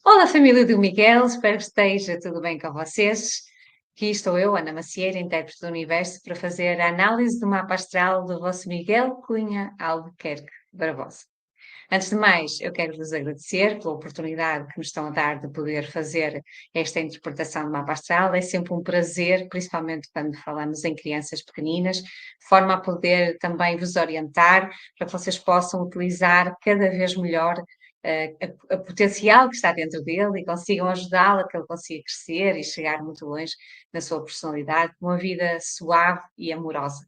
Olá, família do Miguel, espero que esteja tudo bem com vocês. Aqui estou eu, Ana Macieira, intérprete do Universo, para fazer a análise do mapa astral do vosso Miguel Cunha Albuquerque Barbosa. Antes de mais, eu quero vos agradecer pela oportunidade que nos estão a dar de poder fazer esta interpretação do mapa astral. É sempre um prazer, principalmente quando falamos em crianças pequeninas, de forma a poder também vos orientar para que vocês possam utilizar cada vez melhor a potencial que está dentro dele e consigam ajudá-lo a que ele consiga crescer e chegar muito longe na sua personalidade, com uma vida suave e amorosa.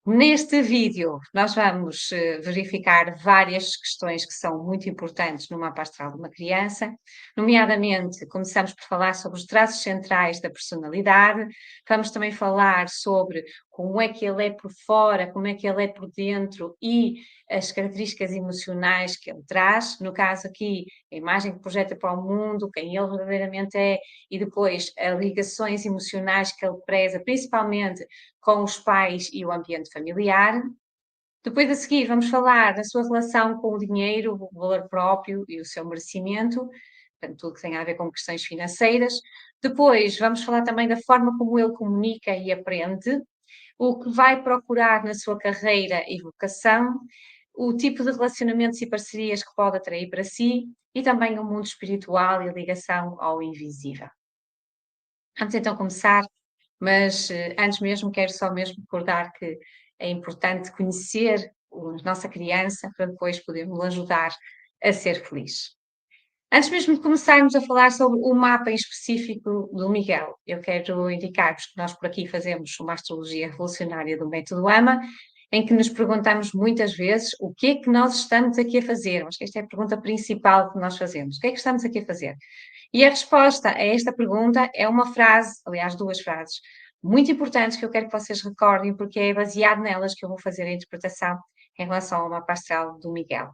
Neste vídeo, nós vamos verificar várias questões que são muito importantes no mapa astral de uma criança, nomeadamente, começamos por falar sobre os traços centrais da personalidade, vamos também falar sobre como é que ele é por fora, como é que ele é por dentro e as características emocionais que ele traz. No caso aqui, a imagem que projeta para o mundo, quem ele verdadeiramente é, e depois as ligações emocionais que ele preza, principalmente com os pais e o ambiente familiar. Depois a seguir vamos falar da sua relação com o dinheiro, o valor próprio e o seu merecimento, portanto tudo que tem a ver com questões financeiras. Depois vamos falar também da forma como ele comunica e aprende, o que vai procurar na sua carreira e vocação, o tipo de relacionamentos e parcerias que pode atrair para si e também o mundo espiritual e a ligação ao invisível. Vamos então começar, mas antes mesmo quero só mesmo recordar que é importante conhecer a nossa criança para depois podermos ajudar a ser feliz. Antes mesmo de começarmos a falar sobre o mapa em específico do Miguel, eu quero indicar-vos que nós por aqui fazemos uma astrologia revolucionária do método AMA, em que nos perguntamos muitas vezes o que é que nós estamos aqui a fazer. Acho que esta é a pergunta principal que nós fazemos. O que é que estamos aqui a fazer? E a resposta a esta pergunta é uma frase, aliás, duas frases, muito importantes que eu quero que vocês recordem, porque é baseado nelas que eu vou fazer a interpretação em relação ao mapa astral do Miguel.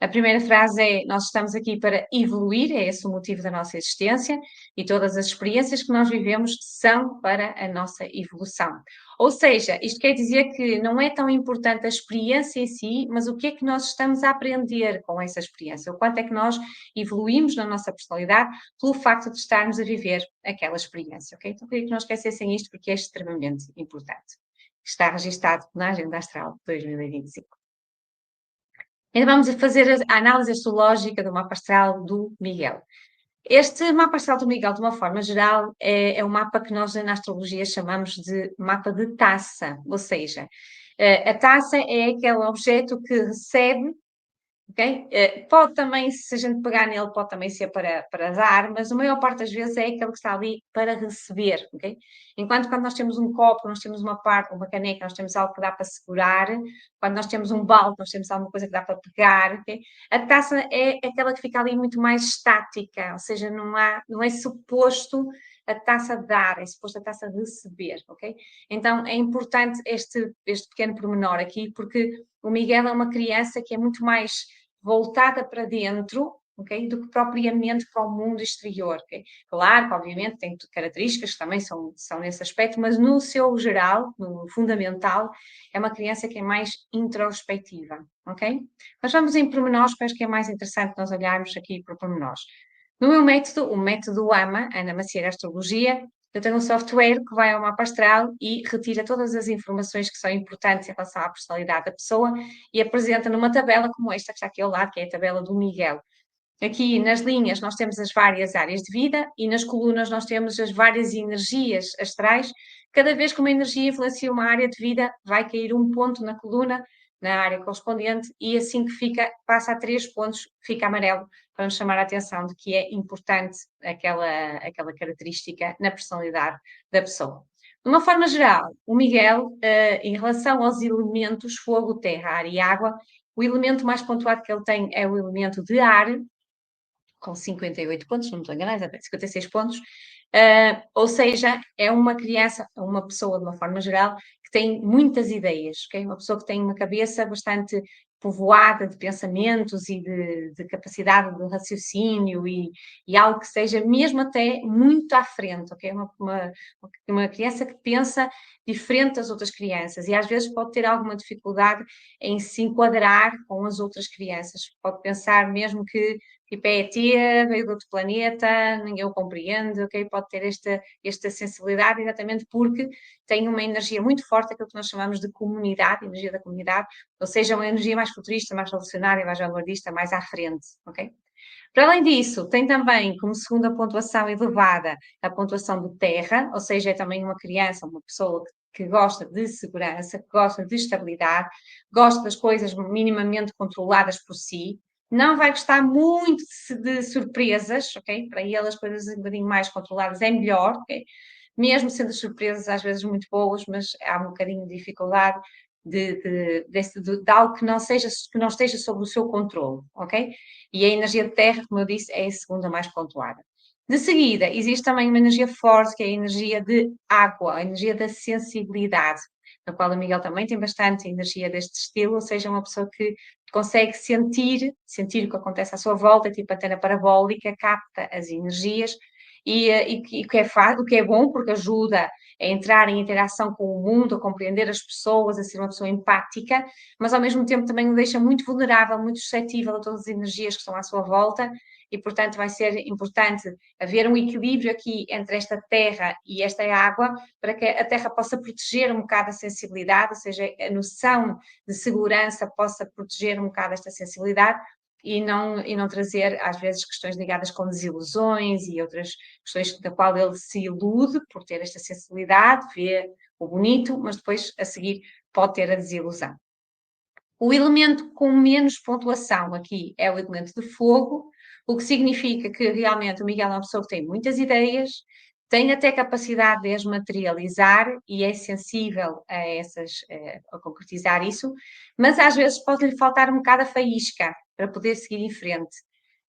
A primeira frase é: nós estamos aqui para evoluir, é esse o motivo da nossa existência, e todas as experiências que nós vivemos são para a nossa evolução. Ou seja, isto quer dizer que não é tão importante a experiência em si, mas o que é que nós estamos a aprender com essa experiência, o quanto é que nós evoluímos na nossa personalidade pelo facto de estarmos a viver aquela experiência, ok? Então queria que não esquecessem isto porque é extremamente importante. Está registado na Agenda Astral 2025. Então vamos fazer a análise astrológica do mapa astral do Miguel. Este mapa astral do Miguel, de uma forma geral, é um mapa que nós na astrologia chamamos de mapa de taça, ou seja, a taça é aquele objeto que recebe. Ok? Pode também, se a gente pegar nele, pode também ser para dar, mas a maior parte das vezes é aquele que está ali para receber, ok? Enquanto quando nós temos um copo, nós temos uma parte, uma caneca, nós temos algo que dá para segurar, quando nós temos um balde, nós temos alguma coisa que dá para pegar, ok? A taça é aquela que fica ali muito mais estática, ou seja, não é suposto a taça dar, é suposto a taça receber, ok? Então é importante este pequeno pormenor aqui, porque o Miguel é uma criança que é muito mais voltada para dentro, ok? Do que propriamente para o mundo exterior, ok? Claro que, obviamente, tem características que também são nesse aspecto, mas no seu geral, no fundamental, é uma criança que é mais introspectiva, ok? Mas vamos em pormenores, que acho que é mais interessante nós olharmos aqui para pormenores. No meu método, o método AMA, Ana Macieira Astrologia, eu tenho um software que vai ao mapa astral e retira todas as informações que são importantes em relação à personalidade da pessoa e apresenta numa tabela como esta que está aqui ao lado, que é a tabela do Miguel. Aqui nas linhas nós temos as várias áreas de vida e nas colunas nós temos as várias energias astrais. Cada vez que uma energia influencia uma área de vida, vai cair um ponto na coluna, na área correspondente, e assim que fica, passa a 3 pontos, fica amarelo, para nos chamar a atenção de que é importante aquela característica na personalidade da pessoa. De uma forma geral, o Miguel, em relação aos elementos fogo, terra, ar e água, o elemento mais pontuado que ele tem é o elemento de ar, com 58 pontos, não me estou a enganar, 56 pontos, ou seja, é uma criança, uma pessoa de uma forma geral, que tem muitas ideias, okay? Uma pessoa que tem uma cabeça bastante povoada de pensamentos e de capacidade de raciocínio e algo que seja mesmo até muito à frente, ok? Uma criança que pensa diferente das outras crianças e às vezes pode ter alguma dificuldade em se enquadrar com as outras crianças, pode pensar mesmo que ET, veio de outro planeta, ninguém o compreende, ok? Pode ter esta sensibilidade exatamente porque tem uma energia muito forte, aquilo que nós chamamos de comunidade, energia da comunidade, ou seja, uma energia mais futurista, mais revolucionária, mais vanguardista, mais à frente, ok? Para além disso, tem também como segunda pontuação elevada a pontuação de terra, ou seja, é também uma criança, uma pessoa que gosta de segurança, que gosta de estabilidade, gosta das coisas minimamente controladas por si, não vai gostar muito de surpresas, ok? Para ele as coisas um bocadinho mais controladas é melhor, ok? Mesmo sendo as surpresas às vezes muito boas, mas há um bocadinho de dificuldade de algo que não esteja sob o seu controle, ok? E a energia de terra, como eu disse, é a segunda mais pontuada. De seguida, existe também uma energia forte, que é a energia de água, a energia da sensibilidade, na qual o Miguel também tem bastante energia deste estilo, ou seja, uma pessoa que consegue sentir o que acontece à sua volta, tipo antena parabólica, capta as energias e o que é bom, porque ajuda a entrar em interação com o mundo, a compreender as pessoas, a ser uma pessoa empática, mas ao mesmo tempo também o deixa muito vulnerável, muito suscetível a todas as energias que estão à sua volta e, portanto, vai ser importante haver um equilíbrio aqui entre esta terra e esta água para que a terra possa proteger um bocado a sensibilidade, ou seja, a noção de segurança possa proteger um bocado esta sensibilidade e não trazer, às vezes, questões ligadas com desilusões e outras questões da qual ele se ilude por ter esta sensibilidade, vê o bonito, mas depois, a seguir, pode ter a desilusão. O elemento com menos pontuação aqui é o elemento de fogo, o que significa que realmente o Miguel é uma pessoa que tem muitas ideias, tem até capacidade de as materializar e é sensível a concretizar isso, mas às vezes pode-lhe faltar um bocado a faísca para poder seguir em frente.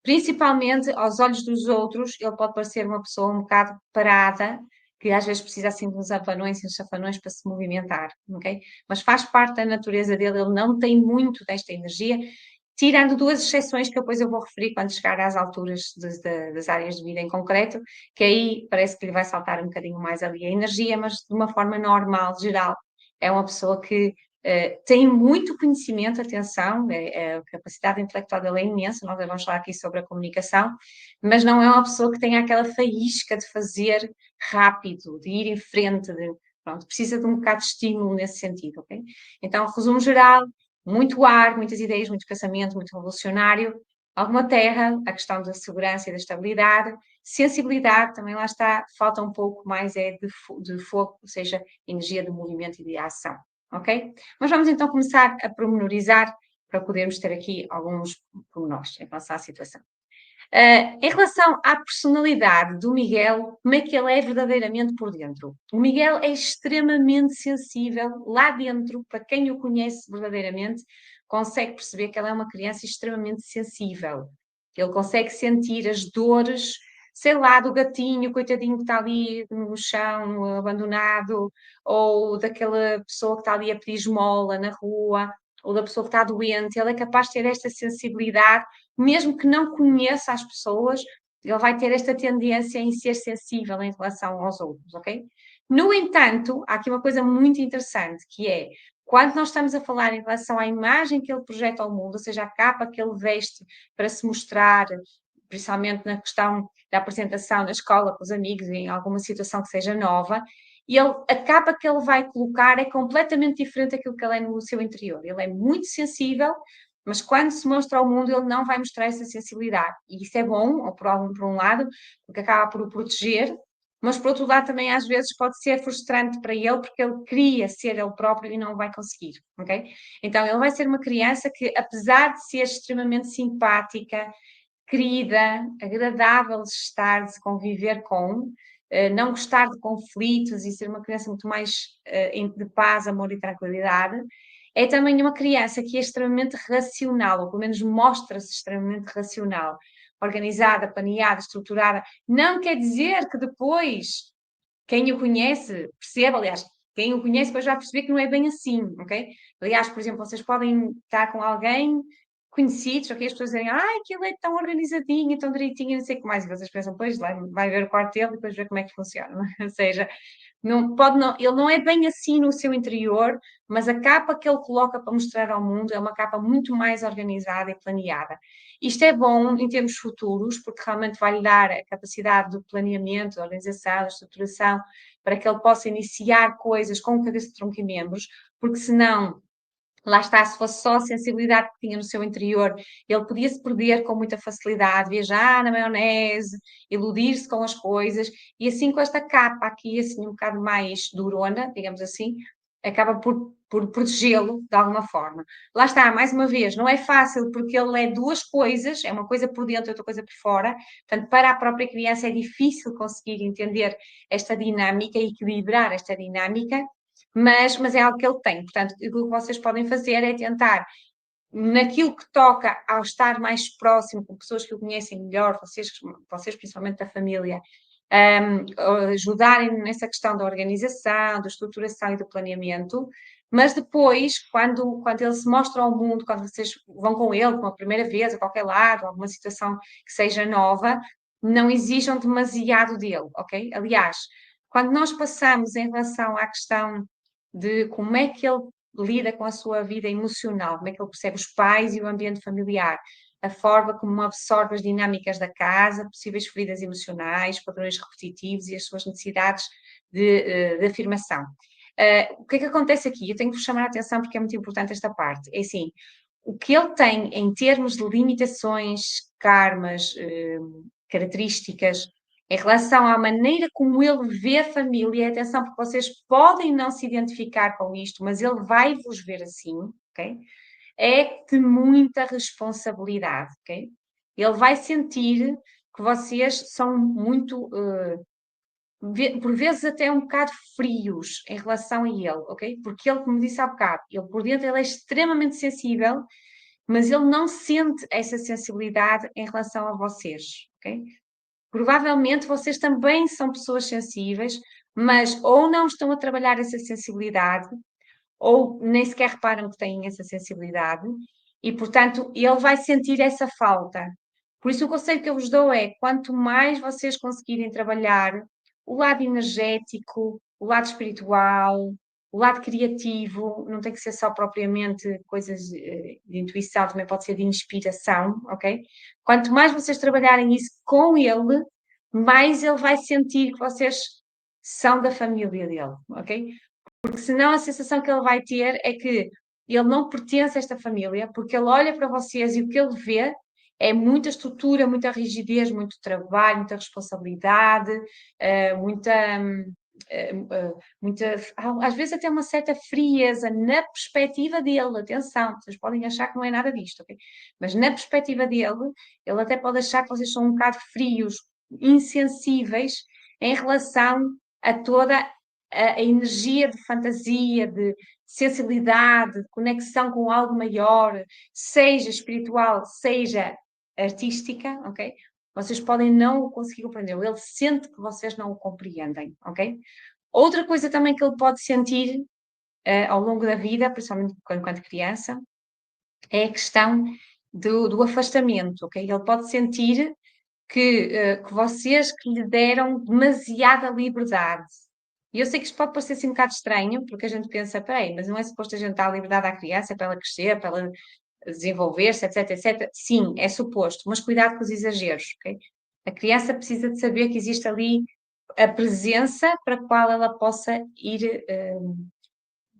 Principalmente aos olhos dos outros, ele pode parecer uma pessoa um bocado parada, que às vezes precisa assim de uns abanões e uns chafanões para se movimentar, ok? Mas faz parte da natureza dele, ele não tem muito desta energia, tirando duas exceções que depois eu vou referir quando chegar às alturas das áreas de vida em concreto, que aí parece que lhe vai saltar um bocadinho mais ali a energia, mas de uma forma normal, geral. É uma pessoa que tem muito conhecimento, atenção, a capacidade intelectual dele é imensa, nós vamos falar aqui sobre a comunicação, mas não é uma pessoa que tenha aquela faísca de fazer rápido, de ir em frente, pronto, precisa de um bocado de estímulo nesse sentido, ok? Então, resumo geral, muito ar, muitas ideias, muito pensamento, muito revolucionário, alguma terra, a questão da segurança e da estabilidade, sensibilidade, também lá está, falta um pouco mais de fogo, ou seja, energia de movimento e de ação, ok? Mas vamos então começar a pormenorizar para podermos ter aqui alguns pormenores em relação à situação. Em relação à personalidade do Miguel, como é que ele é verdadeiramente por dentro? O Miguel é extremamente sensível lá dentro, para quem o conhece verdadeiramente, consegue perceber que ela é uma criança extremamente sensível. Ele consegue sentir as dores, sei lá, do gatinho, coitadinho que está ali no chão, abandonado, ou daquela pessoa que está ali a pedir esmola na rua, ou da pessoa que está doente. Ele é capaz de ter esta sensibilidade mesmo que não conheça as pessoas, ele vai ter esta tendência em ser sensível em relação aos outros, ok? No entanto, há aqui uma coisa muito interessante, que é, quando nós estamos a falar em relação à imagem que ele projeta ao mundo, ou seja, a capa que ele veste para se mostrar, principalmente na questão da apresentação na escola com os amigos, em alguma situação que seja nova, a capa que ele vai colocar é completamente diferente daquilo que ele é no seu interior. Ele é muito sensível, mas quando se mostra ao mundo, ele não vai mostrar essa sensibilidade. E isso é bom, ou por um lado, porque acaba por o proteger, mas por outro lado também às vezes pode ser frustrante para ele, porque ele queria ser ele próprio e não vai conseguir, ok? Então ele vai ser uma criança que, apesar de ser extremamente simpática, querida, agradável de estar, de se conviver com, não gostar de conflitos e ser uma criança muito mais de paz, amor e tranquilidade, é também uma criança que é extremamente racional, ou pelo menos mostra-se extremamente racional, organizada, planeada, estruturada. Não quer dizer que depois quem o conhece perceba, aliás, quem o conhece depois vai perceber que não é bem assim, ok? Aliás, por exemplo, vocês podem estar com alguém conhecidos, ok? As pessoas dizem, aquilo é tão organizadinho, tão direitinho, não sei o que mais, e vocês pensam, pois, lá vai ver o quarto dele e depois ver como é que funciona, ou seja, não pode não, ele não é bem assim no seu interior, mas a capa que ele coloca para mostrar ao mundo é uma capa muito mais organizada e planeada. Isto é bom em termos futuros, porque realmente vai lhe dar a capacidade do planeamento, da organização, da estruturação, para que ele possa iniciar coisas com cabeça, tronco e membros, porque senão lá está, se fosse só a sensibilidade que tinha no seu interior, ele podia se perder com muita facilidade, viajar na maionese, iludir-se com as coisas, e assim com esta capa aqui, assim um bocado mais durona, digamos assim, acaba por protegê-lo de alguma forma. Lá está, mais uma vez, não é fácil porque ele é duas coisas, é uma coisa por dentro e outra coisa por fora, portanto, para a própria criança é difícil conseguir entender esta dinâmica e equilibrar esta dinâmica, mas é algo que ele tem. Portanto, o que vocês podem fazer é tentar, naquilo que toca ao estar mais próximo, com pessoas que o conhecem melhor, vocês principalmente da família, ajudarem nessa questão da organização, da estruturação e do planeamento, mas depois, quando ele se mostra ao mundo, quando vocês vão com ele uma primeira vez a qualquer lado, alguma situação que seja nova, não exijam demasiado dele, ok? Aliás, quando nós passamos em relação à questão de como é que ele lida com a sua vida emocional, como é que ele percebe os pais e o ambiente familiar, a forma como absorve as dinâmicas da casa, possíveis feridas emocionais, padrões repetitivos e as suas necessidades de afirmação. O que é que acontece aqui? Eu tenho que vos chamar a atenção porque é muito importante esta parte. É assim, o que ele tem em termos de limitações, karmas, características, em relação à maneira como ele vê a família, atenção, porque vocês podem não se identificar com isto, mas ele vai vos ver assim, ok? É de muita responsabilidade, ok? Ele vai sentir que vocês são muito, por vezes até um bocado frios em relação a ele, ok? Porque ele, como disse há bocado, ele por dentro ele é extremamente sensível, mas ele não sente essa sensibilidade em relação a vocês, ok? Provavelmente vocês também são pessoas sensíveis, mas ou não estão a trabalhar essa sensibilidade, ou nem sequer reparam que têm essa sensibilidade, e portanto ele vai sentir essa falta. Por isso, o conselho que eu vos dou é: quanto mais vocês conseguirem trabalhar o lado energético, o lado espiritual, o lado criativo, não tem que ser só propriamente coisas de intuição, também pode ser de inspiração, ok? Quanto mais vocês trabalharem isso com ele, mais ele vai sentir que vocês são da família dele, ok? Porque senão a sensação que ele vai ter é que ele não pertence a esta família, porque ele olha para vocês e o que ele vê é muita estrutura, muita rigidez, muito trabalho, muita responsabilidade, muita, muita, às vezes até uma certa frieza na perspectiva dele. Atenção, vocês podem achar que não é nada disto, ok? Mas na perspectiva dele, ele até pode achar que vocês são um bocado frios, insensíveis em relação a toda a energia de fantasia, de sensibilidade, de conexão com algo maior, seja espiritual, seja artística, ok? Vocês podem não o conseguir compreender, ele sente que vocês não o compreendem, ok? Outra coisa também que ele pode sentir ao longo da vida, principalmente quando criança, é a questão do afastamento, ok? Ele pode sentir que vocês que lhe deram demasiada liberdade. E eu sei que isto pode parecer assim um bocado estranho, porque a gente pensa, peraí, mas não é suposto a gente dar liberdade à criança para ela crescer, para ela desenvolver-se, etc, etc. Sim, é suposto, mas cuidado com os exageros, ok? A criança precisa de saber que existe ali a presença para a qual ela possa ir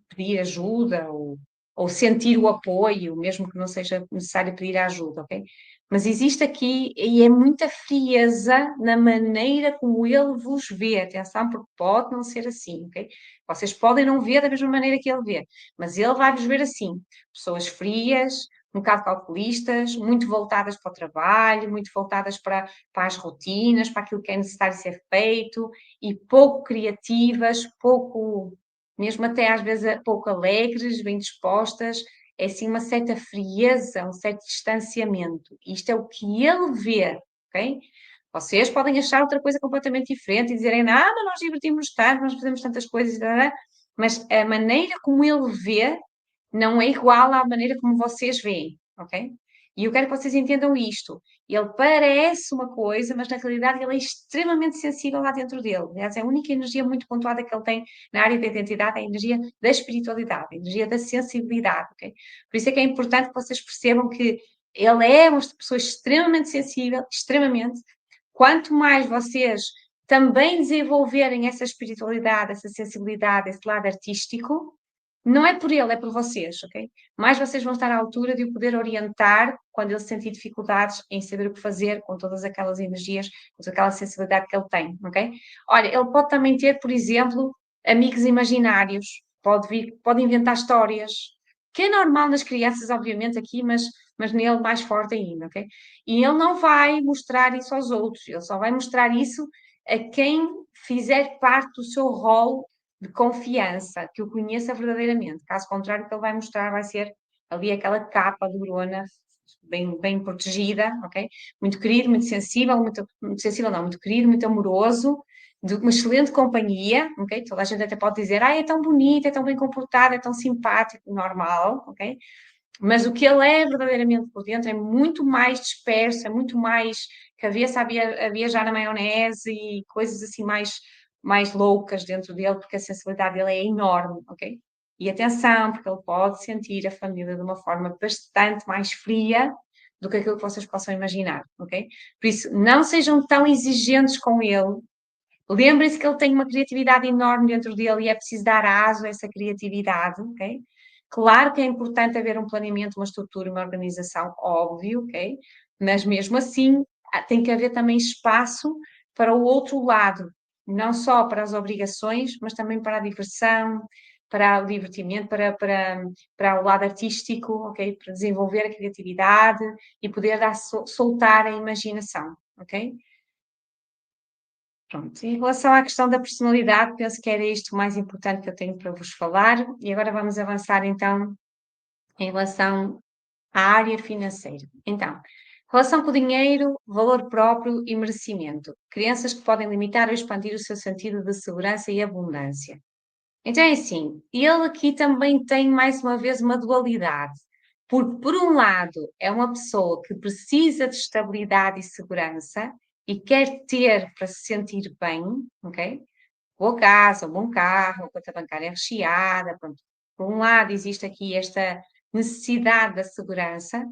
pedir ajuda ou sentir o apoio, mesmo que não seja necessário pedir ajuda, ok? Mas existe aqui, e é muita frieza na maneira como ele vos vê, atenção, porque pode não ser assim, ok? Vocês podem não ver da mesma maneira que ele vê, mas ele vai vos ver assim, pessoas frias, um bocado calculistas, muito voltadas para o trabalho, muito voltadas para as rotinas, para aquilo que é necessário ser feito, e pouco criativas, pouco mesmo até às vezes pouco alegres, bem dispostas, é assim uma certa frieza, um certo distanciamento. Isto é o que ele vê, ok? Vocês podem achar outra coisa completamente diferente e dizerem, nada, nós divertimos tanto, nós fazemos tantas coisas, mas a maneira como ele vê não é igual à maneira como vocês veem, ok? E eu quero que vocês entendam isto. Ele parece uma coisa, mas na realidade ele é extremamente sensível lá dentro dele. Aliás, é a única energia muito pontuada que ele tem na área da identidade, é a energia da espiritualidade, a energia da sensibilidade, ok? Por isso é que é importante que vocês percebam que ele é uma pessoa extremamente sensível, extremamente. Quanto mais vocês também desenvolverem essa espiritualidade, essa sensibilidade, esse lado artístico, não é por ele, é por vocês, ok? Mais vocês vão estar à altura de o poder orientar quando ele sentir dificuldades em saber o que fazer com todas aquelas energias, com toda aquela sensibilidade que ele tem, ok? Olha, ele pode também ter, por exemplo, amigos imaginários, pode inventar histórias, que é normal nas crianças, obviamente, aqui, mas nele mais forte ainda, ok? E ele não vai mostrar isso aos outros, ele só vai mostrar isso a quem fizer parte do seu rol de confiança, que o conheça verdadeiramente. Caso contrário, o que ele vai mostrar vai ser ali aquela capa durona, bem protegida, ok? Muito querido, muito sensível não, muito querido, muito amoroso, de uma excelente companhia, ok? Toda a gente até pode dizer, é tão bonito, é tão bem comportado, é tão simpático, normal, ok? Mas o que ele é verdadeiramente por dentro é muito mais disperso, é muito mais cabeça a viajar na maionese e coisas assim mais loucas dentro dele, porque a sensibilidade dele é enorme, ok? E atenção, porque ele pode sentir a família de uma forma bastante mais fria do que aquilo que vocês possam imaginar, ok? Por isso, não sejam tão exigentes com ele. Lembrem-se que ele tem uma criatividade enorme dentro dele e é preciso dar aso a essa criatividade, ok? Claro que é importante haver um planeamento, uma estrutura, uma organização, óbvio, ok? Mas mesmo assim, tem que haver também espaço para o outro lado, não só para as obrigações, mas também para a diversão, para o divertimento, para o lado artístico, ok? Para desenvolver a criatividade e poder soltar a imaginação, ok? Pronto, em relação à questão da personalidade, penso que era isto o mais importante que eu tenho para vos falar. E agora vamos avançar então em relação à área financeira. Então, relação com o dinheiro, valor próprio e merecimento. Crenças que podem limitar ou expandir o seu sentido de segurança e abundância. Então é assim, ele aqui também tem mais uma vez uma dualidade. Porque, por um lado, é uma pessoa que precisa de estabilidade e segurança e quer ter para se sentir bem, ok? Boa casa, um bom carro, a conta bancária recheada, pronto. Por um lado, existe aqui esta necessidade da segurança,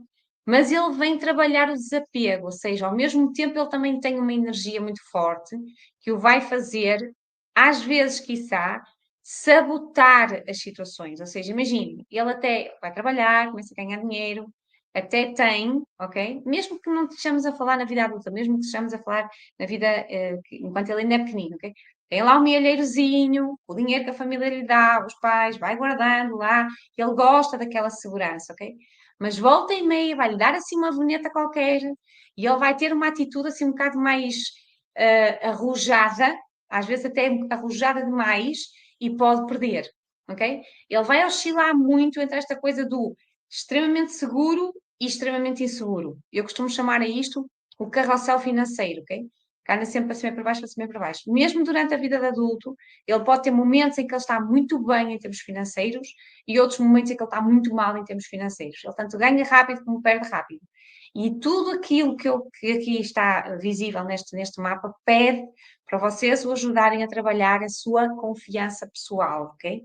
mas ele vem trabalhar o desapego, ou seja, ao mesmo tempo ele também tem uma energia muito forte que o vai fazer, às vezes, quiçá, sabotar as situações. Ou seja, imagine, ele até vai trabalhar, começa a ganhar dinheiro, até tem, ok? Mesmo que não estejamos a falar na vida adulta, mesmo que estejamos a falar na vida enquanto ele ainda é pequenino, ok? Tem lá um milheirozinho, o dinheiro que a família lhe dá, os pais, vai guardando lá, ele gosta daquela segurança, ok? Mas volta e meia vai-lhe dar assim uma veneta qualquer e ele vai ter uma atitude assim um bocado mais arrojada, às vezes até arrojada demais, e pode perder, ok? Ele vai oscilar muito entre esta coisa do extremamente seguro e extremamente inseguro. Eu costumo chamar a isto o carrossel financeiro, ok? Que anda sempre para cima e para baixo, para cima e para baixo. Mesmo durante a vida de adulto, ele pode ter momentos em que ele está muito bem em termos financeiros e outros momentos em que ele está muito mal em termos financeiros. Ele tanto ganha rápido como perde rápido. E tudo aquilo que aqui está visível neste mapa pede para vocês o ajudarem a trabalhar a sua confiança pessoal, ok?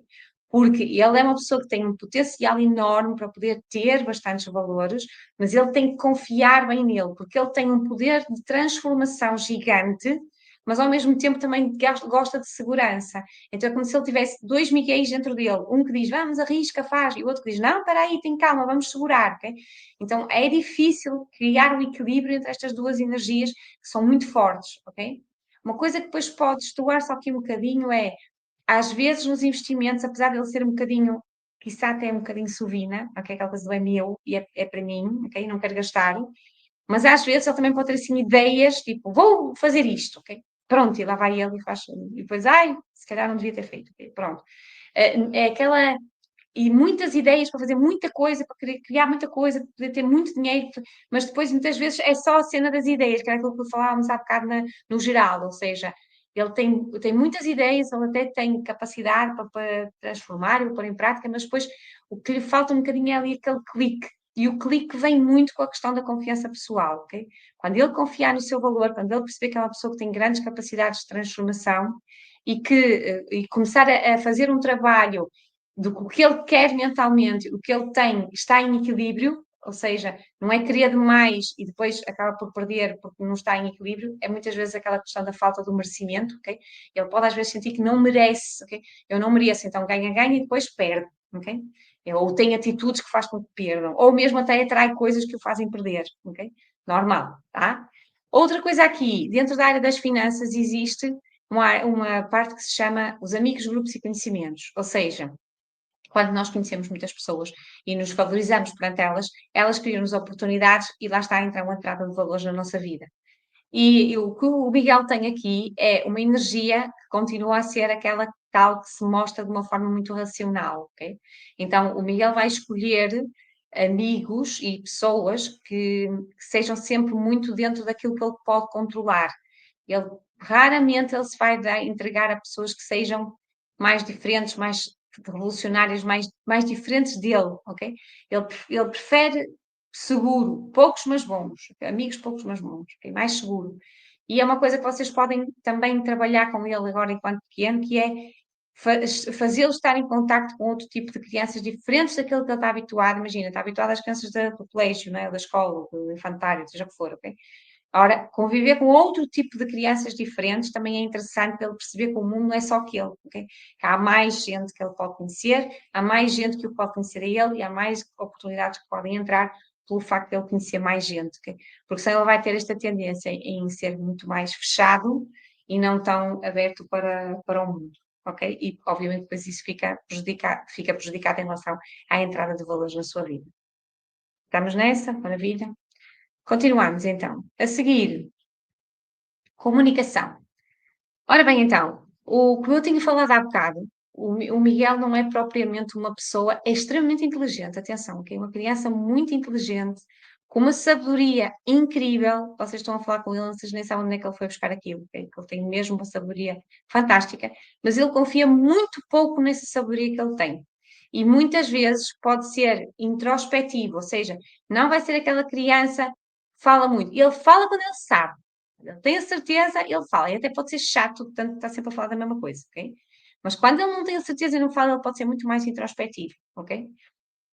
Porque ele é uma pessoa que tem um potencial enorme para poder ter bastantes valores, mas ele tem que confiar bem nele, porque ele tem um poder de transformação gigante, mas ao mesmo tempo também gosta de segurança. Então é como se ele tivesse dois Miguéis dentro dele, um que diz, vamos, arrisca, faz, e o outro que diz, não, espera aí, tem calma, vamos segurar, ok? Então é difícil criar o equilíbrio entre estas duas energias que são muito fortes, ok? Uma coisa que depois pode estoar só aqui um bocadinho é, às vezes nos investimentos, apesar de ele ser um bocadinho, quiçá até um bocadinho sovina, ok? Aquela coisa do é meu e é para mim, ok? Não quero gastar. Mas às vezes ele também pode ter assim ideias, tipo, vou fazer isto, ok? Pronto, e lá vai ele e faz, e depois, ai, se calhar não devia ter feito, ok? Pronto. É aquela, e muitas ideias para fazer muita coisa, para querer criar muita coisa, para poder ter muito dinheiro, mas depois muitas vezes é só a cena das ideias, que era aquilo que falávamos há bocado no geral, ou seja, ele tem muitas ideias, ele até tem capacidade para transformar e pôr em prática, mas depois o que lhe falta um bocadinho é ali aquele clique, E o clique vem muito com a questão da confiança pessoal, ok? Quando ele confiar no seu valor, quando ele perceber que é uma pessoa que tem grandes capacidades de transformação e começar a fazer um trabalho do que ele quer mentalmente, o que ele tem está em equilíbrio, ou seja, não é querer demais e depois acaba por perder porque não está em equilíbrio, é muitas vezes aquela questão da falta do merecimento, ok? Ele pode às vezes sentir que não merece, ok? Eu não mereço, então ganha e depois perde, ok? Ou tem atitudes que faz com que perdam, ou mesmo até atrai coisas que o fazem perder, ok? Normal, tá? Outra coisa aqui, dentro da área das finanças existe uma parte que se chama os amigos, grupos e conhecimentos, ou seja, quando nós conhecemos muitas pessoas e nos valorizamos perante elas, elas criam-nos oportunidades e lá está então a entrada de valores na nossa vida. E o que o Miguel tem aqui é uma energia que continua a ser aquela tal que se mostra de uma forma muito racional, ok? Então, o Miguel vai escolher amigos e pessoas que sejam sempre muito dentro daquilo que ele pode controlar. Ele raramente ele se vai entregar a pessoas que sejam mais diferentes, mais revolucionárias, mais diferentes dele, ok? Ele prefere seguro, poucos mas bons, amigos poucos mas bons, okay? Mais seguro. E é uma coisa que vocês podem também trabalhar com ele agora enquanto pequeno, que é fazê-lo estar em contacto com outro tipo de crianças diferentes daquilo que ele está habituado. Imagina, está habituado às crianças do colégio, não é? Da escola, do infantário, seja o que for, ok? Ora, conviver com outro tipo de crianças diferentes também é interessante para ele perceber que o mundo não é só aquele, ok? Que há mais gente que ele pode conhecer, há mais gente que o pode conhecer a ele e há mais oportunidades que podem entrar pelo facto de ele conhecer mais gente, ok? Porque senão ele vai ter esta tendência em ser muito mais fechado e não tão aberto para o mundo, ok? E obviamente depois isso fica prejudicado em relação à entrada de valores na sua vida. Estamos nessa? Maravilha. Continuamos então. A seguir, comunicação. Ora bem, então, como eu tinha falado há bocado, o Miguel não é propriamente uma pessoa, é extremamente inteligente, atenção, que é uma criança muito inteligente, com uma sabedoria incrível. Vocês estão a falar com ele, vocês nem sabem onde é que ele foi buscar aquilo, okay? Que ele tem mesmo uma sabedoria fantástica, mas ele confia muito pouco nessa sabedoria que ele tem. E muitas vezes pode ser introspectivo, ou seja, não vai ser aquela criança que fala muito. Ele fala quando ele sabe. Eu tenho a certeza, ele fala, e até pode ser chato, portanto, está sempre a falar da mesma coisa, ok? Mas quando ele não tem a certeza e não fala, ele pode ser muito mais introspectivo, ok?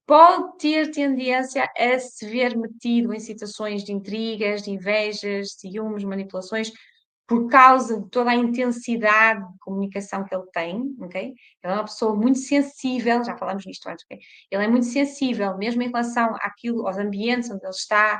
Pode ter tendência a se ver metido em situações de intrigas, de invejas, ciúmes, manipulações, por causa de toda a intensidade de comunicação que ele tem, ok? Ele é uma pessoa muito sensível, já falamos nisto antes, ok? Ele é muito sensível, mesmo em relação àquilo, aos ambientes onde ele está,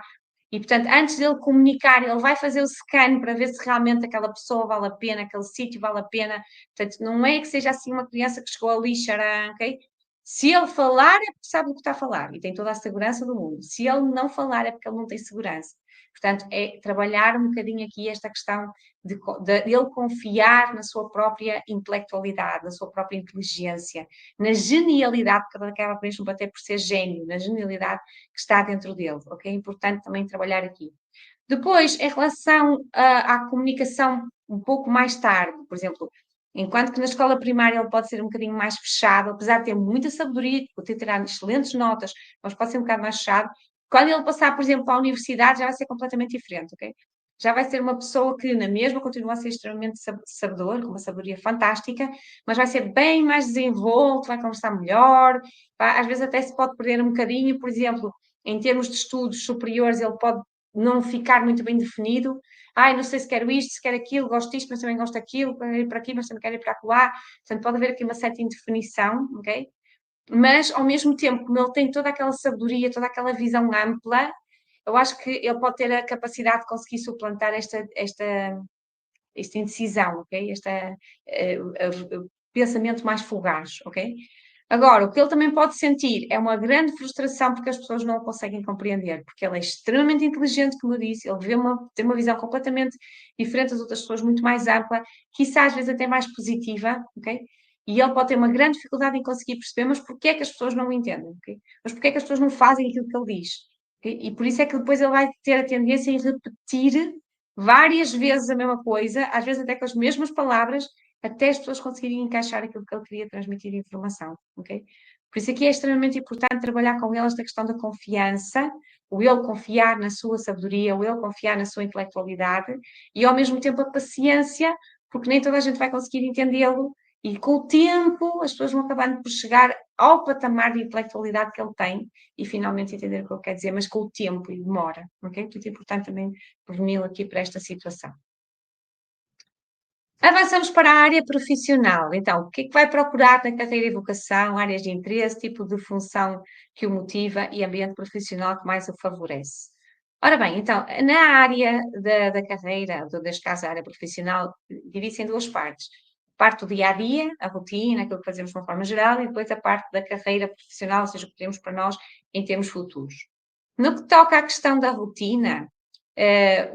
e, portanto, antes dele comunicar, ele vai fazer o scan para ver se realmente aquela pessoa vale a pena, aquele sítio vale a pena. Portanto, não é que seja assim uma criança que chegou ali, xará, ok? Se ele falar, é porque sabe do que está a falar e tem toda a segurança do mundo. Se ele não falar, é porque ele não tem segurança. Portanto, é trabalhar um bocadinho aqui esta questão de ele confiar na sua própria intelectualidade, na sua própria inteligência, na genialidade, que ele acaba mesmo até por ser gênio, na genialidade que está dentro dele, ok? É importante também trabalhar aqui. Depois, em relação à comunicação um pouco mais tarde, por exemplo, enquanto que na escola primária ele pode ser um bocadinho mais fechado, apesar de ter muita sabedoria, de ter tirado excelentes notas, mas pode ser um bocado mais fechado. Quando ele passar, por exemplo, para a universidade, já vai ser completamente diferente, ok? Já vai ser uma pessoa que, na mesma, continua a ser extremamente sabedor, com uma sabedoria fantástica, mas vai ser bem mais desenvolto, vai conversar melhor, às vezes até se pode perder um bocadinho, por exemplo, em termos de estudos superiores, ele pode não ficar muito bem definido. Ai, não sei se quero isto, se quero aquilo, gosto disto, mas também gosto daquilo, quero ir para aqui, mas também quero ir para lá. Portanto, pode haver aqui uma certa indefinição, ok? Mas, ao mesmo tempo, como ele tem toda aquela sabedoria, toda aquela visão ampla, eu acho que ele pode ter a capacidade de conseguir suplantar esta indecisão, ok? Pensamento mais fugaz, ok? Agora, o que ele também pode sentir é uma grande frustração porque as pessoas não o conseguem compreender, porque ele é extremamente inteligente, como eu disse, ele tem uma visão completamente diferente das outras pessoas, muito mais ampla, quiçá às vezes até mais positiva, ok? E ele pode ter uma grande dificuldade em conseguir perceber, mas porquê é que as pessoas não o entendem, ok? Mas porquê é que as pessoas não fazem aquilo que ele diz? Ok? E por isso é que depois ele vai ter a tendência em repetir várias vezes a mesma coisa, às vezes até com as mesmas palavras, até as pessoas conseguirem encaixar aquilo que ele queria transmitir de informação, ok? Por isso aqui é extremamente importante trabalhar com ele esta questão da confiança, o ele confiar na sua sabedoria, o ele confiar na sua intelectualidade e ao mesmo tempo a paciência, porque nem toda a gente vai conseguir entendê-lo e com o tempo as pessoas vão acabando por chegar ao patamar de intelectualidade que ele tem e finalmente entender o que ele quer dizer, mas com o tempo e demora, ok? Muito importante também preveni-lo aqui para esta situação. Avançamos para a área profissional. Então, o que é que vai procurar na carreira e vocação, áreas de interesse, tipo de função que o motiva e ambiente profissional que mais o favorece? Ora bem, então, na área da carreira, neste caso a área profissional, divide-se em duas partes. Parte do dia a dia, a rotina, aquilo que fazemos de uma forma geral, e depois a parte da carreira profissional, ou seja, o que queremos para nós em termos futuros. No que toca à questão da rotina,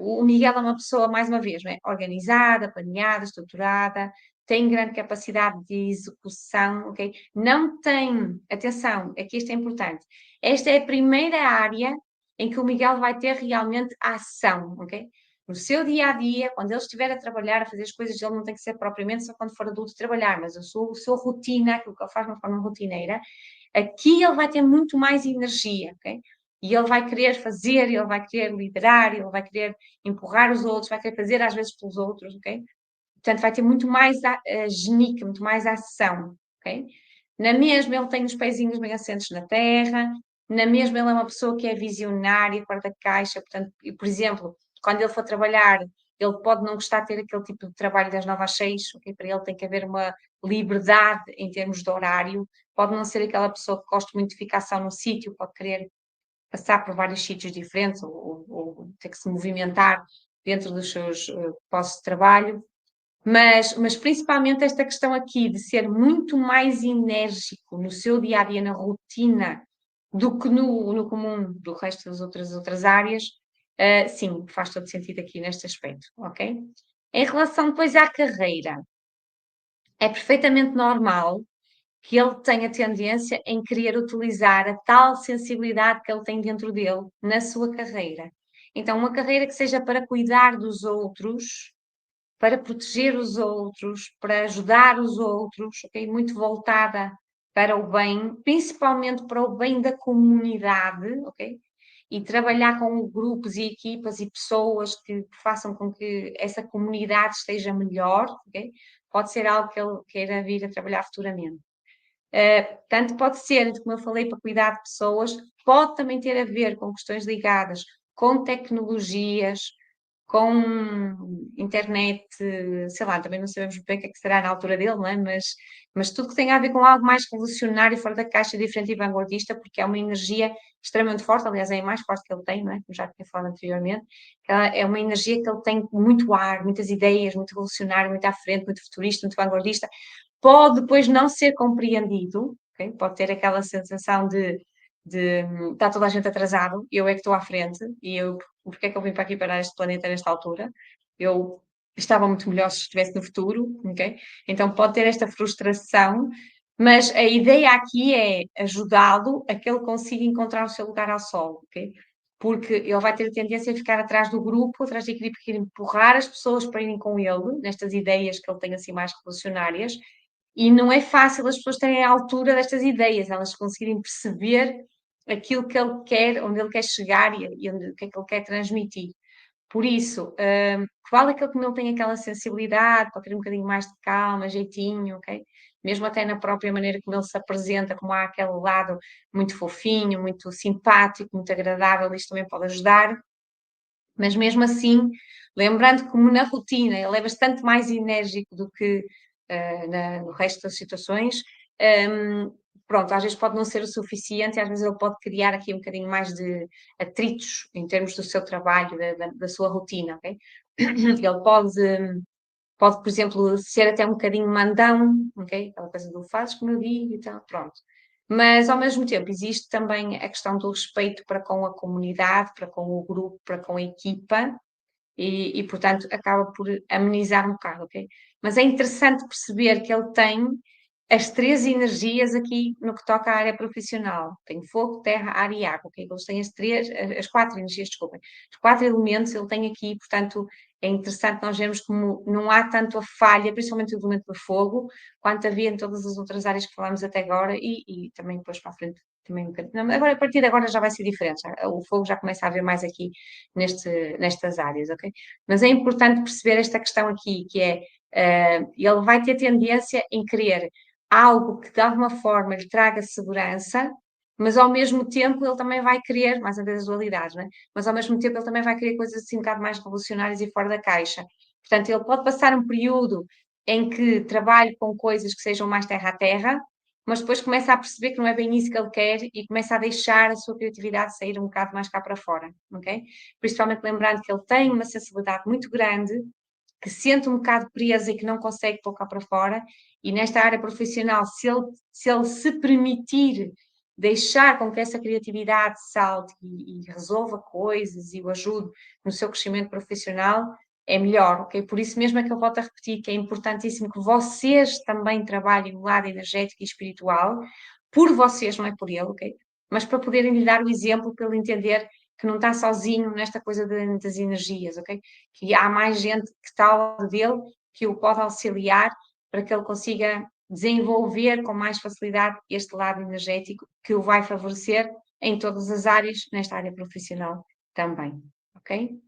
o Miguel é uma pessoa, mais uma vez, não é? Organizada, planeada, estruturada, tem grande capacidade de execução, ok? Não tem, atenção, aqui isto é importante, esta é a primeira área em que o Miguel vai ter realmente ação, ok? No seu dia a dia, quando ele estiver a trabalhar, a fazer as coisas, ele não tem que ser propriamente só quando for adulto trabalhar, mas a sua rotina, aquilo que ele faz de uma forma rotineira, aqui ele vai ter muito mais energia, ok? E ele vai querer fazer, ele vai querer liderar, ele vai querer empurrar os outros, vai querer fazer às vezes pelos outros, ok? Portanto, vai ter muito mais genica, muito mais ação, ok? Na mesma, ele tem os pezinhos bem assentos na terra, na mesma, ele é uma pessoa que é visionária, fora da caixa, portanto, e, por exemplo, quando ele for trabalhar, ele pode não gostar de ter aquele tipo de trabalho das 9 às 6, ok? Para ele tem que haver uma liberdade em termos de horário, pode não ser aquela pessoa que gosta muito de ficação no sítio, pode querer passar por vários sítios diferentes ou ter que se movimentar dentro dos seus postos de trabalho, mas principalmente esta questão aqui de ser muito mais enérgico no seu dia a dia, na rotina, do que no comum do resto das outras áreas, sim, faz todo sentido aqui neste aspecto, ok? Em relação depois à carreira, é perfeitamente normal que ele tenha tendência em querer utilizar a tal sensibilidade que ele tem dentro dele na sua carreira. Então, uma carreira que seja para cuidar dos outros, para proteger os outros, para ajudar os outros, ok? Muito voltada para o bem, principalmente para o bem da comunidade, ok? E trabalhar com grupos e equipas e pessoas que façam com que essa comunidade esteja melhor, ok? Pode ser algo que ele queira vir a trabalhar futuramente. Tanto pode ser, como eu falei, para cuidar de pessoas, pode também ter a ver com questões ligadas com tecnologias, com internet, sei lá, também não sabemos bem o que é que será na altura dele, não é? Mas tudo que tem a ver com algo mais revolucionário, fora da caixa, diferente e vanguardista, porque é uma energia extremamente forte, aliás, é a mais forte que ele tem, não é? Como já tinha falado anteriormente, é uma energia que ele tem muito ar, muitas ideias, muito revolucionário, muito à frente, muito futurista, muito vanguardista, pode depois não ser compreendido, okay? Pode ter aquela sensação de está toda a gente atrasado, eu é que estou à frente, e eu, porque é que eu vim para aqui para este planeta nesta altura? Eu estava muito melhor se estivesse no futuro, ok? Então pode ter esta frustração, mas a ideia aqui é ajudá-lo a que ele consiga encontrar o seu lugar ao sol, ok? Porque ele vai ter tendência a ficar atrás do grupo, atrás da equipe, que ir empurrar as pessoas para irem com ele, nestas ideias que ele tem assim mais revolucionárias, e não é fácil as pessoas terem a altura destas ideias, elas conseguirem perceber aquilo que ele quer, onde ele quer chegar e onde, o que é que ele quer transmitir. Por isso, vale aquele que não tem aquela sensibilidade, pode ter um bocadinho mais de calma, jeitinho, ok? Mesmo até na própria maneira como ele se apresenta, como há aquele lado muito fofinho, muito simpático, muito agradável, isto também pode ajudar. Mas mesmo assim, lembrando que como na rotina ele é bastante mais enérgico do que no resto das situações, pronto, às vezes pode não ser o suficiente, às vezes ele pode criar aqui um bocadinho mais de atritos em termos do seu trabalho, da sua rotina, ok? Ele pode, por exemplo, ser até um bocadinho mandão, ok? Aquela coisa do fazes como eu digo e tal, pronto. Mas, ao mesmo tempo, existe também a questão do respeito para com a comunidade, para com o grupo, para com a equipa, portanto, acaba por amenizar um bocado, ok? Mas é interessante perceber que ele tem as três energias aqui no que toca à área profissional. Tem fogo, terra, ar e água, ok? Eles têm as quatro energias, desculpem. Os quatro elementos ele tem aqui, portanto, é interessante nós vermos como não há tanto a falha, principalmente o elemento do fogo, quanto havia em todas as outras áreas que falámos até agora e também depois para a frente também um bocadinho. Não, agora, a partir de agora já vai ser diferente, o fogo já começa a haver mais aqui nestas áreas, ok? Mas é importante perceber esta questão aqui, que é, ele vai ter tendência em querer algo que de alguma forma lhe traga segurança, mas ao mesmo tempo ele também vai querer, mais uma vez as dualidades, não é? Mas ao mesmo tempo ele também vai querer coisas assim um bocado mais revolucionárias e fora da caixa. Portanto, ele pode passar um período em que trabalhe com coisas que sejam mais terra a terra, mas depois começa a perceber que não é bem isso que ele quer e começa a deixar a sua criatividade sair um bocado mais cá para fora, ok? Principalmente lembrando que ele tem uma sensibilidade muito grande, que se sente um bocado presa e que não consegue pôr cá para fora, e nesta área profissional, se ele se permitir deixar com que essa criatividade salte e resolva coisas e o ajude no seu crescimento profissional, é melhor, ok? Por isso mesmo é que eu volto a repetir que é importantíssimo que vocês também trabalhem no lado energético e espiritual, por vocês, não é por ele, ok? Mas para poderem lhe dar o exemplo, para ele entender que não está sozinho nesta coisa das energias, ok? Que há mais gente que está ao lado dele, que o pode auxiliar para que ele consiga desenvolver com mais facilidade este lado energético que o vai favorecer em todas as áreas, nesta área profissional também, ok?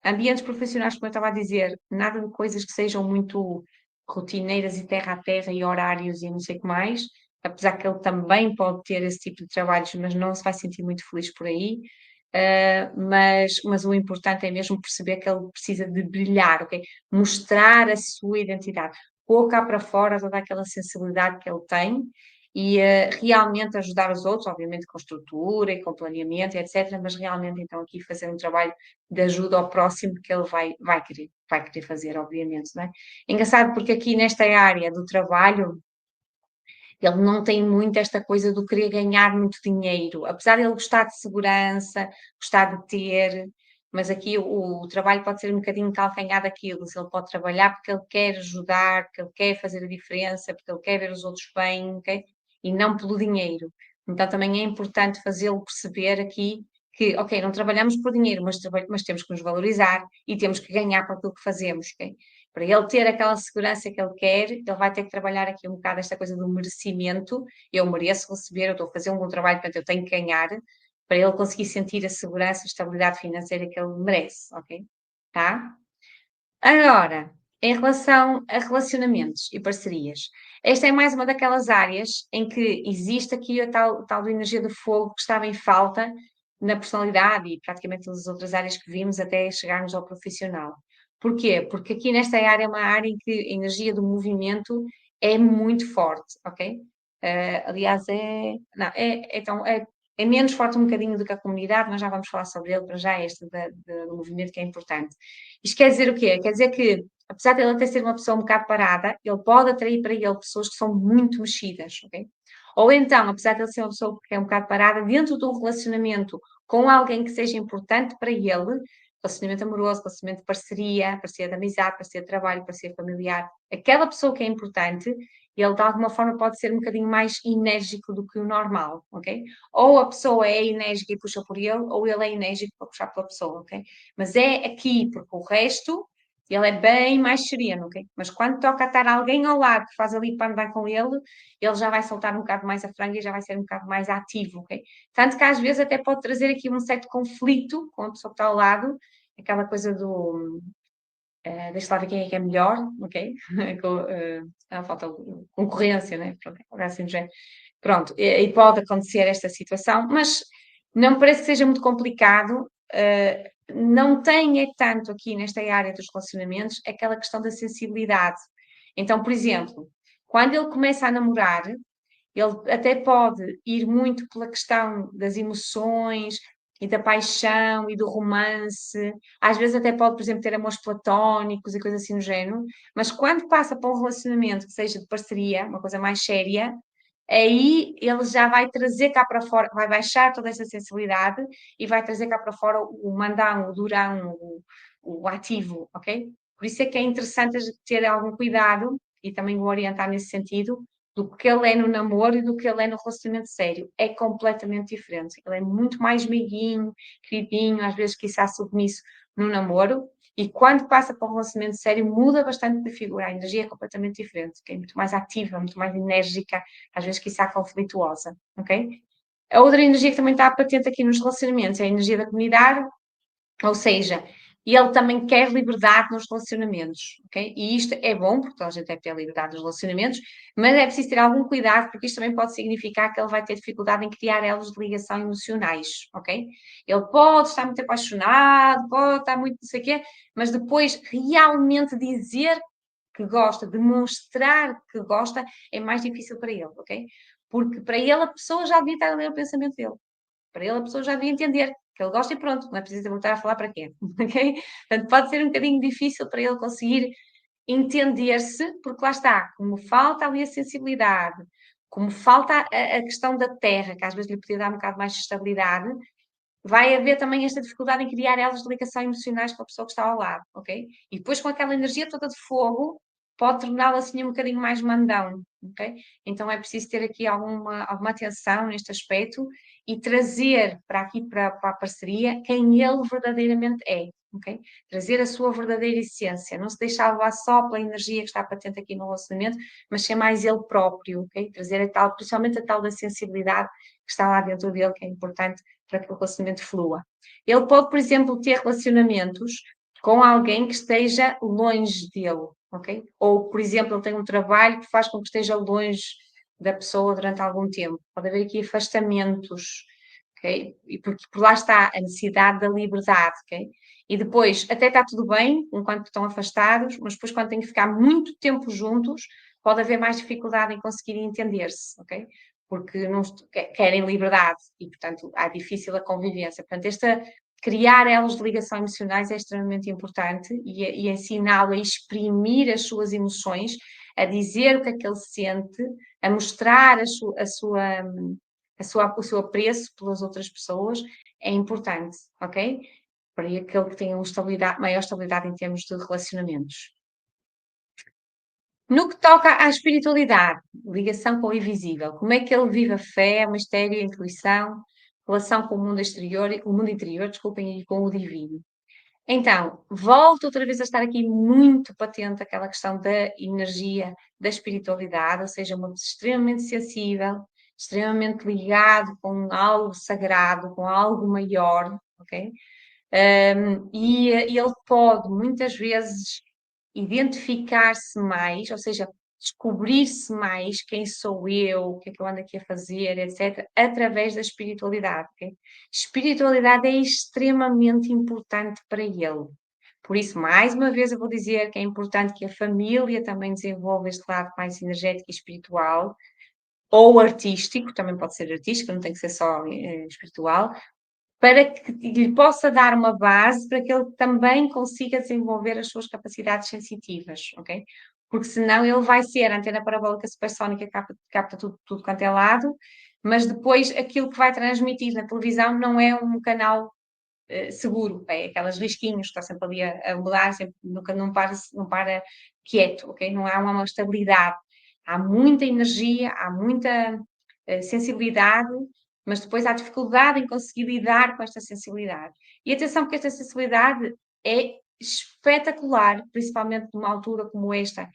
Ambientes profissionais, como eu estava a dizer, nada de coisas que sejam muito rotineiras e terra a terra e horários e não sei o que mais, apesar que ele também pode ter esse tipo de trabalhos, mas não se vai sentir muito feliz por aí. Mas o importante é mesmo perceber que ele precisa de brilhar, ok? Mostrar a sua identidade, pôr cá para fora toda aquela sensibilidade que ele tem e realmente ajudar os outros, obviamente com estrutura e com planeamento, etc. Mas realmente então aqui fazer um trabalho de ajuda ao próximo que ele vai querer fazer, obviamente, não é? Engraçado porque aqui nesta área do trabalho ele não tem muito esta coisa do querer ganhar muito dinheiro, apesar de ele gostar de segurança, gostar de ter, mas aqui o trabalho pode ser um bocadinho calcanhar daquilo, se ele pode trabalhar porque ele quer ajudar, porque ele quer fazer a diferença, porque ele quer ver os outros bem, ok? E não pelo dinheiro. Então também é importante fazê-lo perceber aqui que, ok, não trabalhamos por dinheiro, mas temos que nos valorizar e temos que ganhar por aquilo que fazemos, ok? Para ele ter aquela segurança que ele quer, ele vai ter que trabalhar aqui um bocado esta coisa do merecimento. Eu mereço receber, eu estou a fazer um bom trabalho, portanto eu tenho que ganhar, para ele conseguir sentir a segurança, a estabilidade financeira que ele merece, ok? Tá? Agora, em relação a relacionamentos e parcerias, esta é mais uma daquelas áreas em que existe aqui a tal da energia do fogo que estava em falta na personalidade e praticamente todas as outras áreas que vimos até chegarmos ao profissional. Porquê? Porque aqui nesta área é uma área em que a energia do movimento é muito forte, ok? Aliás, não, é menos forte um bocadinho do que a comunidade, nós já vamos falar sobre ele, para já este do movimento que é importante. Isto quer dizer o quê? Quer dizer que, apesar de ele até ser uma pessoa um bocado parada, ele pode atrair para ele pessoas que são muito mexidas, ok? Ou então, apesar de ele ser uma pessoa que é um bocado parada, dentro de um relacionamento com alguém que seja importante para ele, relacionamento amoroso, relacionamento de parceria, parceria de amizade, parceria de trabalho, parceria familiar, aquela pessoa que é importante, ele de alguma forma pode ser um bocadinho mais enérgico do que o normal, ok? Ou a pessoa é enérgica e puxa por ele, ou ele é enérgico para puxar pela pessoa, ok? Mas é aqui, porque o resto, ele é bem mais sereno, ok? Mas quando toca estar alguém ao lado que faz ali para andar com ele já vai soltar um bocado mais a franga e já vai ser um bocado mais ativo, ok? Tanto que às vezes até pode trazer aqui um certo conflito com a pessoa que está ao lado, aquela coisa do deixa lá ver quem é que é melhor, ok? Falta concorrência, né? Pronto, assim do género. Pronto, e pode acontecer esta situação, mas não me parece que seja muito complicado. Não tem é tanto aqui nesta área dos relacionamentos aquela questão da sensibilidade. Então, por exemplo, quando ele começa a namorar, ele até pode ir muito pela questão das emoções e da paixão e do romance. Às vezes até pode, por exemplo, ter amores platónicos e coisas assim do género. Mas quando passa para um relacionamento que seja de parceria, uma coisa mais séria, aí ele já vai trazer cá para fora, vai baixar toda essa sensibilidade e vai trazer cá para fora o mandão, o durão, o ativo, ok? Por isso é que é interessante a gente ter algum cuidado e também o orientar nesse sentido, do que ele é no namoro e do que ele é no relacionamento sério. É completamente diferente. Ele é muito mais meiguinho, queridinho, às vezes quiçá submisso no namoro, e quando passa para um relacionamento sério muda bastante de figura, a energia é completamente diferente, é muito mais ativa, muito mais enérgica, às vezes quiçá conflituosa, ok? A outra energia que também está patente aqui nos relacionamentos é a energia da comunidade, ou seja, ele também quer liberdade nos relacionamentos, ok? E isto é bom, porque toda a gente deve ter liberdade nos relacionamentos, mas é preciso ter algum cuidado, porque isto também pode significar que ele vai ter dificuldade em criar elos de ligação emocionais, ok? Ele pode estar muito apaixonado, pode estar muito não sei o quê, mas depois realmente dizer que gosta, demonstrar que gosta, é mais difícil para ele, ok? Porque para ele a pessoa já devia estar a ler o pensamento dele. Para ele a pessoa já devia entender que ele gosta e pronto, não é preciso voltar a falar para quê, ok? Portanto, pode ser um bocadinho difícil para ele conseguir entender-se, porque lá está, como falta ali a sensibilidade, como falta a questão da terra, que às vezes lhe podia dar um bocado mais de estabilidade, vai haver também esta dificuldade em criar elas de ligação emocionais com a pessoa que está ao lado, ok? E depois com aquela energia toda de fogo, pode torná-la assim um bocadinho mais mandão, ok? Então é preciso ter aqui alguma atenção neste aspecto e trazer para aqui, para a parceria, quem ele verdadeiramente é, ok? Trazer a sua verdadeira essência, não se deixar levar só pela energia que está patente aqui no relacionamento, mas ser mais ele próprio, ok? Trazer a tal, principalmente a tal da sensibilidade que está lá dentro dele, que é importante para que o relacionamento flua. Ele pode, por exemplo, ter relacionamentos com alguém que esteja longe dele, ok? Ou, por exemplo, ele tem um trabalho que faz com que esteja longe da pessoa durante algum tempo. Pode haver aqui afastamentos, ok? E porque por lá está a necessidade da liberdade, ok? E depois, até está tudo bem, enquanto estão afastados, mas depois, quando têm que ficar muito tempo juntos, pode haver mais dificuldade em conseguirem entender-se, ok? Porque não querem liberdade e, portanto, há difícil a convivência. Portanto, criar elos de ligação emocionais é extremamente importante e ensiná-lo a exprimir as suas emoções, a dizer o que ele sente, a mostrar o seu apreço pelas outras pessoas é importante, ok? Para aquele que tenha maior estabilidade em termos de relacionamentos. No que toca à espiritualidade, ligação com o invisível, como é que ele vive a fé, o mistério, a intuição, relação com o mundo exterior, o mundo interior, desculpem, e com o divino. Então, volto outra vez a estar aqui muito patente aquela questão da energia, da espiritualidade, ou seja, uma pessoa extremamente sensível, extremamente ligado com algo sagrado, com algo maior, ok? E ele pode muitas vezes identificar-se mais, ou seja, descobrir-se mais quem sou eu, o que é que eu ando aqui a fazer, etc., através da espiritualidade. Okay? Espiritualidade é extremamente importante para ele. Por isso, mais uma vez, eu vou dizer que é importante que a família também desenvolva este lado mais energético e espiritual, ou artístico, também pode ser artístico, não tem que ser só espiritual, para que lhe possa dar uma base para que ele também consiga desenvolver as suas capacidades sensitivas, ok? Porque senão ele vai ser a antena parabólica supersónica que capta tudo quanto é lado, mas depois aquilo que vai transmitir na televisão não é um canal seguro, é aquelas risquinhos que está sempre ali a mudar, sempre, nunca não para quieto, ok? Não há uma estabilidade. Há muita energia, há muita sensibilidade, mas depois há dificuldade em conseguir lidar com esta sensibilidade. E atenção, porque esta sensibilidade é espetacular, principalmente numa altura como esta,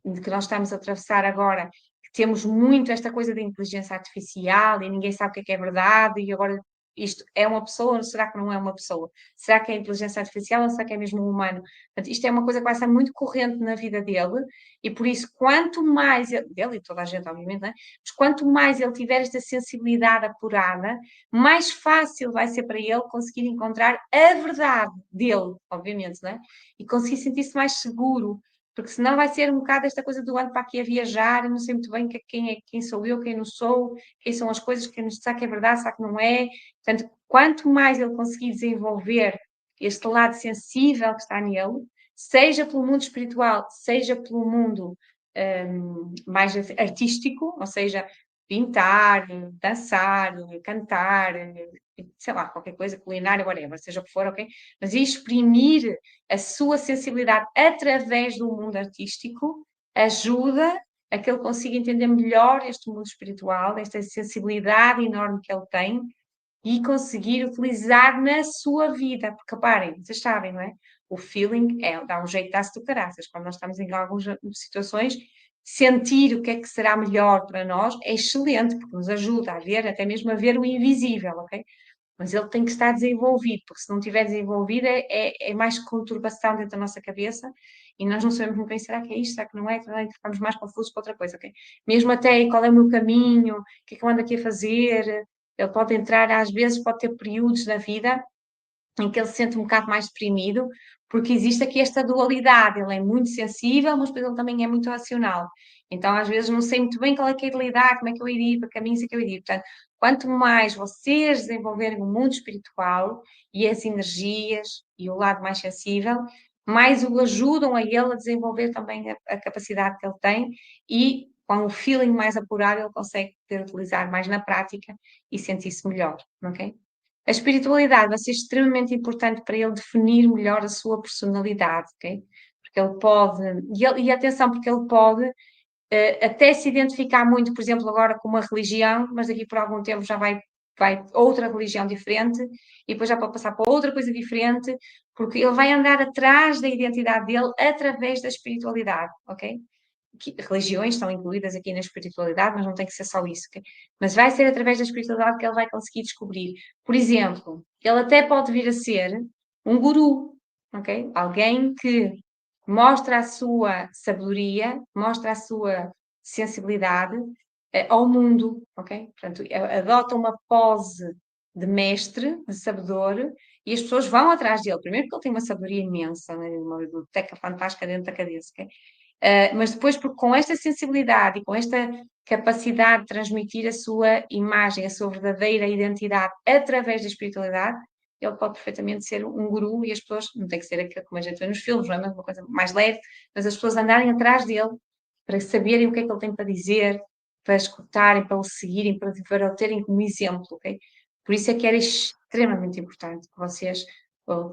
de que nós estamos a atravessar agora, que temos muito esta coisa da inteligência artificial e ninguém sabe o que é verdade, e agora isto é uma pessoa ou será que não é uma pessoa? Será que é inteligência artificial ou será que é mesmo um humano? Portanto, isto é uma coisa que vai ser muito corrente na vida dele e por isso, quanto mais dele e toda a gente, obviamente, não é? Mas quanto mais ele tiver esta sensibilidade apurada, mais fácil vai ser para ele conseguir encontrar a verdade dele, obviamente, não é? E conseguir sentir-se mais seguro, porque senão vai ser um bocado esta coisa do ano para aqui a viajar, não sei muito bem quem sou eu, quem não sou, quem são as coisas, será que é verdade, será que não é. Portanto, quanto mais ele conseguir desenvolver este lado sensível que está nele, seja pelo mundo espiritual, seja pelo mundo mais artístico, ou seja, pintar, dançar, cantar, sei lá, qualquer coisa, culinária, whatever, seja o que for, ok? Mas exprimir a sua sensibilidade através do mundo artístico ajuda a que ele consiga entender melhor este mundo espiritual, esta sensibilidade enorme que ele tem e conseguir utilizar na sua vida. Porque, reparem, vocês sabem, não é? O feeling dá um jeito de do caraças. Quando nós estamos em algumas situações, sentir o que é que será melhor para nós é excelente, porque nos ajuda a ver, até mesmo a ver o invisível, ok? Mas ele tem que estar desenvolvido, porque se não estiver desenvolvido é mais conturbação dentro da nossa cabeça e nós não sabemos muito bem, será que é isto, será que não é? Ficamos mais confusos com outra coisa, ok? Mesmo até qual é o meu caminho, o que é que eu ando aqui a fazer, ele pode entrar, às vezes pode ter períodos na vida em que ele se sente um bocado mais deprimido, porque existe aqui esta dualidade, ele é muito sensível, mas depois ele também é muito racional. Então, às vezes, não sei muito bem qual é que é de lidar, como é que eu iria, para caminhos é que eu iria. Portanto, quanto mais vocês desenvolverem o mundo espiritual e as energias e o lado mais sensível, mais o ajudam a ele a desenvolver também a capacidade que ele tem e com o feeling mais apurado ele consegue poder utilizar mais na prática e sentir-se melhor, ok? A espiritualidade vai ser extremamente importante para ele definir melhor a sua personalidade, ok? Porque ele pode, e atenção, porque ele pode até se identificar muito, por exemplo, agora com uma religião, mas daqui por algum tempo já vai outra religião diferente e depois já pode passar para outra coisa diferente, porque ele vai andar atrás da identidade dele através da espiritualidade, ok? Religiões estão incluídas aqui na espiritualidade, mas não tem que ser só isso, ok? Mas vai ser através da espiritualidade que ele vai conseguir descobrir. Por exemplo, ele até pode vir a ser um guru, ok? Alguém que mostra a sua sabedoria, mostra a sua sensibilidade ao mundo, ok? Portanto, adota uma pose de mestre, de sabedor, e as pessoas vão atrás dele. Primeiro porque ele tem uma sabedoria imensa, né? Uma biblioteca fantástica dentro da cabeça, ok? Mas depois, porque com esta sensibilidade e com esta capacidade de transmitir a sua imagem, a sua verdadeira identidade através da espiritualidade, ele pode perfeitamente ser um guru e as pessoas, não tem que ser aquilo como a gente vê nos filmes, não é? Mas uma coisa mais leve, mas as pessoas andarem atrás dele para saberem o que é que ele tem para dizer, para escutarem, para o seguirem, para o terem como exemplo, ok? Por isso é que era extremamente importante que vocês,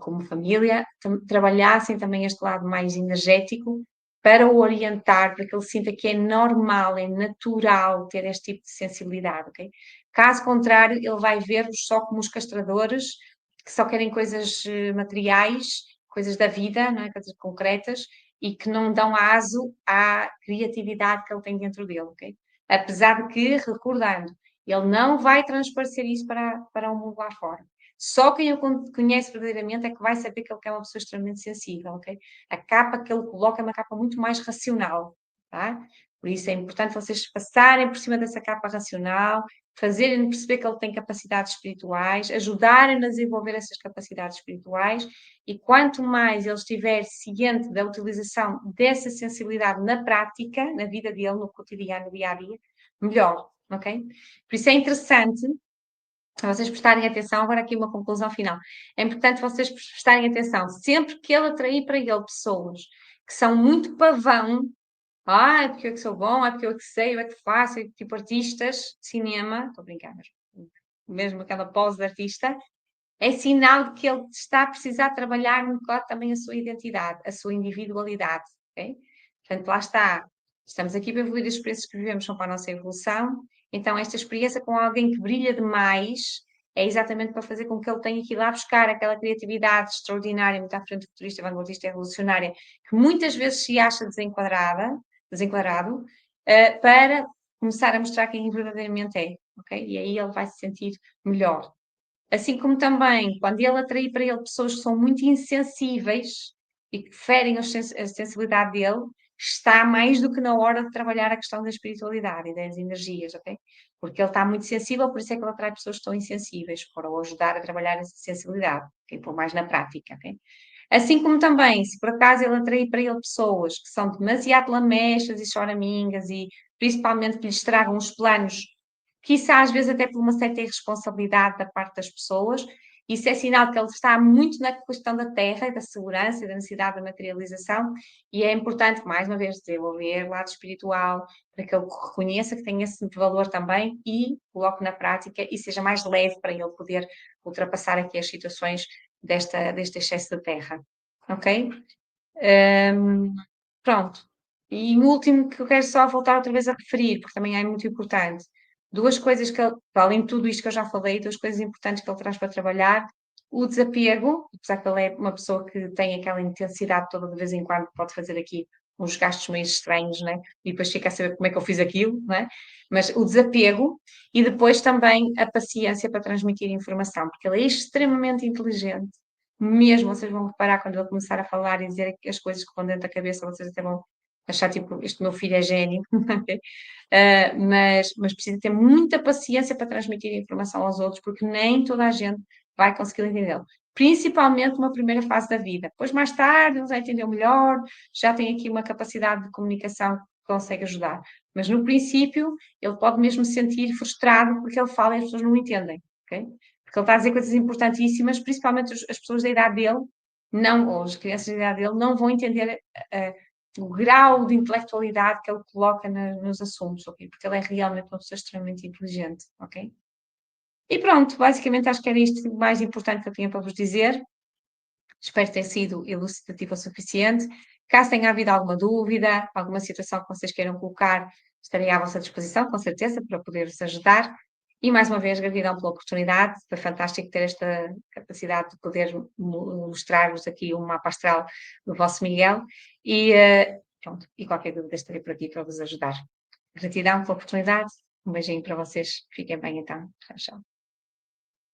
como família, trabalhassem também este lado mais energético para o orientar, para que ele sinta que é normal, é natural ter este tipo de sensibilidade, ok? Caso contrário, ele vai ver-vos só como os castradores, que só querem coisas materiais, coisas da vida, não é? Coisas concretas, e que não dão aso à criatividade que ele tem dentro dele, ok? Apesar de que, recordando, ele não vai transparecer isso para o mundo lá fora. Só quem o conhece verdadeiramente é que vai saber que ele é uma pessoa extremamente sensível, ok? A capa que ele coloca é uma capa muito mais racional, tá? Por isso é importante vocês passarem por cima dessa capa racional, fazerem perceber que ele tem capacidades espirituais, ajudarem a desenvolver essas capacidades espirituais e quanto mais ele estiver ciente da utilização dessa sensibilidade na prática, na vida dele, no cotidiano, no dia a dia, melhor, ok? Por isso é interessante vocês prestarem atenção, agora aqui uma conclusão final. É importante vocês prestarem atenção, sempre que ele atrair para ele pessoas que são muito pavão, é porque eu que sou bom, é porque eu que sei, eu é que faço, tipo artistas de cinema, estou a brincar, mas mesmo aquela pose de artista, é sinal de que ele está a precisar trabalhar muito claro também a sua identidade, a sua individualidade, ok? Portanto, lá está. Estamos aqui para evoluir as experiências que vivemos, são para a nossa evolução. Então, esta experiência com alguém que brilha demais é exatamente para fazer com que ele tenha que ir lá buscar aquela criatividade extraordinária, muito à frente futurista, vanguardista e revolucionária, que muitas vezes se acha desenquadrado, para começar a mostrar quem verdadeiramente é, ok? E aí ele vai se sentir melhor. Assim como também, quando ele atrair para ele pessoas que são muito insensíveis e que ferem a sensibilidade dele, está mais do que na hora de trabalhar a questão da espiritualidade e das energias, ok? Porque ele está muito sensível, por isso é que ele atrai pessoas que estão insensíveis, para o ajudar a trabalhar essa sensibilidade, ok? Pôr mais na prática, ok? Assim como também, se por acaso ele atrair para ele pessoas que são demasiado lamechas e choramingas e principalmente que lhes tragam os planos, quiçá às vezes até por uma certa irresponsabilidade da parte das pessoas, isso é sinal que ele está muito na questão da terra e da segurança e da necessidade da materialização, e é importante, mais uma vez, desenvolver o lado espiritual, para que ele reconheça que tem esse valor também e coloque na prática e seja mais leve para ele poder ultrapassar aqui as situações deste excesso de terra. Ok? Pronto. E o último que eu quero só voltar outra vez a referir, porque também é muito importante. Duas coisas que ele, além de tudo isto que eu já falei, duas coisas importantes que ele traz para trabalhar. O desapego, apesar que ele é uma pessoa que tem aquela intensidade toda de vez em quando, pode fazer aqui uns gastos meio estranhos, né? E depois fica a saber como é que eu fiz aquilo, né? Mas o desapego e depois também a paciência para transmitir informação, porque ele é extremamente inteligente. Mesmo vocês vão reparar quando ele começar a falar e dizer as coisas que vão dentro da cabeça, vocês até vão achar tipo, este meu filho é gênio, mas precisa ter muita paciência para transmitir a informação aos outros, porque nem toda a gente vai conseguir entendê-lo. Principalmente numa primeira fase da vida. Depois, mais tarde, ele já entendeu melhor, já tem aqui uma capacidade de comunicação que consegue ajudar. Mas no princípio, ele pode mesmo se sentir frustrado porque ele fala e as pessoas não entendem, ok? Porque ele está a dizer coisas importantíssimas, principalmente as pessoas da idade dele, não, ou as crianças da idade dele, não vão entender o grau de intelectualidade que ele coloca nos assuntos, ok? Porque ele é realmente uma pessoa extremamente inteligente, ok? E pronto, basicamente acho que era isto o mais importante que eu tinha para vos dizer. Espero ter sido elucidativo o suficiente. Caso tenha havido alguma dúvida, alguma situação que vocês queiram colocar, estarei à vossa disposição, com certeza, para poder-vos ajudar. E mais uma vez, gratidão pela oportunidade. Foi fantástico ter esta capacidade de poder mostrar-vos aqui um mapa astral do vosso Miguel. E pronto, e qualquer dúvida estarei por aqui para vos ajudar. Gratidão pela oportunidade. Um beijinho para vocês. Fiquem bem então. Tchau, tchau.